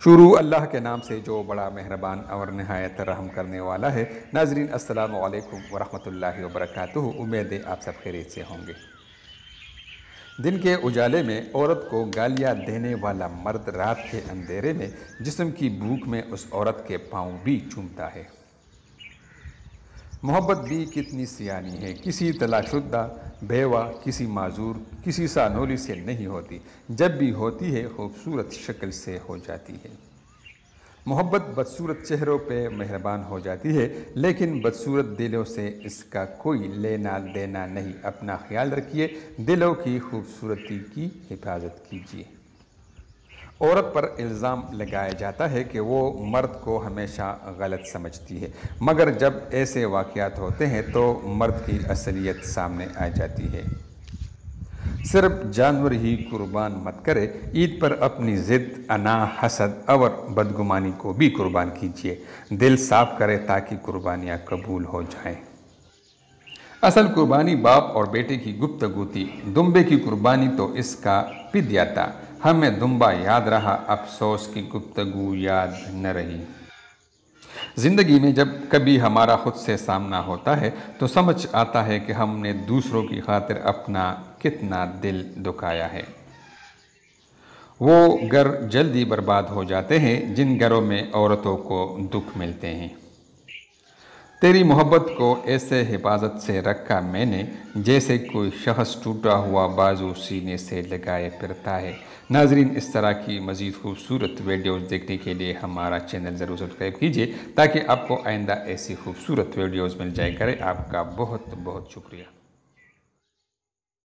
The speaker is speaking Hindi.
शुरू अल्लाह के नाम से जो बड़ा मेहरबान और नहायत रहम करने वाला है। नाज़रीन अस्सलामु अलैकुम वरहमतुल्लाहि वबरकातुहू। उम्मीद है आप सब खैरियत से होंगे। दिन के उजाले में औरत को गालियाँ देने वाला मर्द रात के अंधेरे में जिस्म की भूख में उस औरत के पाँव भी चूमता है। मोहब्बत भी कितनी सियानी है, किसी तलाकशुदा, बेवा, किसी माजूर, किसी सानोली से नहीं होती, जब भी होती है खूबसूरत शक्ल से हो जाती है। मोहब्बत बदसूरत चेहरों पे मेहरबान हो जाती है, लेकिन बदसूरत दिलों से इसका कोई लेना देना नहीं। अपना ख्याल रखिए, दिलों की खूबसूरती की हिफाजत कीजिए। औरत पर इल्ज़ाम लगाया जाता है कि वो मर्द को हमेशा गलत समझती है, मगर जब ऐसे वाक़यात होते हैं तो मर्द की असलियत सामने आ जाती है। सिर्फ जानवर ही कुर्बान मत करे, ईद पर अपनी ज़िद, अना, हसद और बदगुमानी को भी कुर्बान कीजिए। दिल साफ करे ताकि कुर्बानियाँ कबूल हो जाएं। असल कुर्बानी बाप और बेटे की गुफ्तगू थी, दुम्बे की कुर्बानी तो इसका पिद्या था। हमें दुम्बा याद रहा, अफसोस की गुफ्तगू याद न रही। ज़िंदगी में जब कभी हमारा खुद से सामना होता है तो समझ आता है कि हमने दूसरों की खातिर अपना कितना दिल दुखाया है। वो घर जल्दी बर्बाद हो जाते हैं जिन घरों में औरतों को दुख मिलते हैं। तेरी मोहब्बत को ऐसे हिफाजत से रखा मैंने जैसे कोई शख्स टूटा हुआ बाजू सीने से लगाए फिरता है। नाजरीन, इस तरह की मज़ीद खूबसूरत वीडियोज़ देखने के लिए हमारा चैनल ज़रूर सब्सक्राइब कीजिए ताकि आपको आइंदा ऐसी खूबसूरत वीडियोज़ मिल जाया करें। आपका बहुत बहुत शुक्रिया।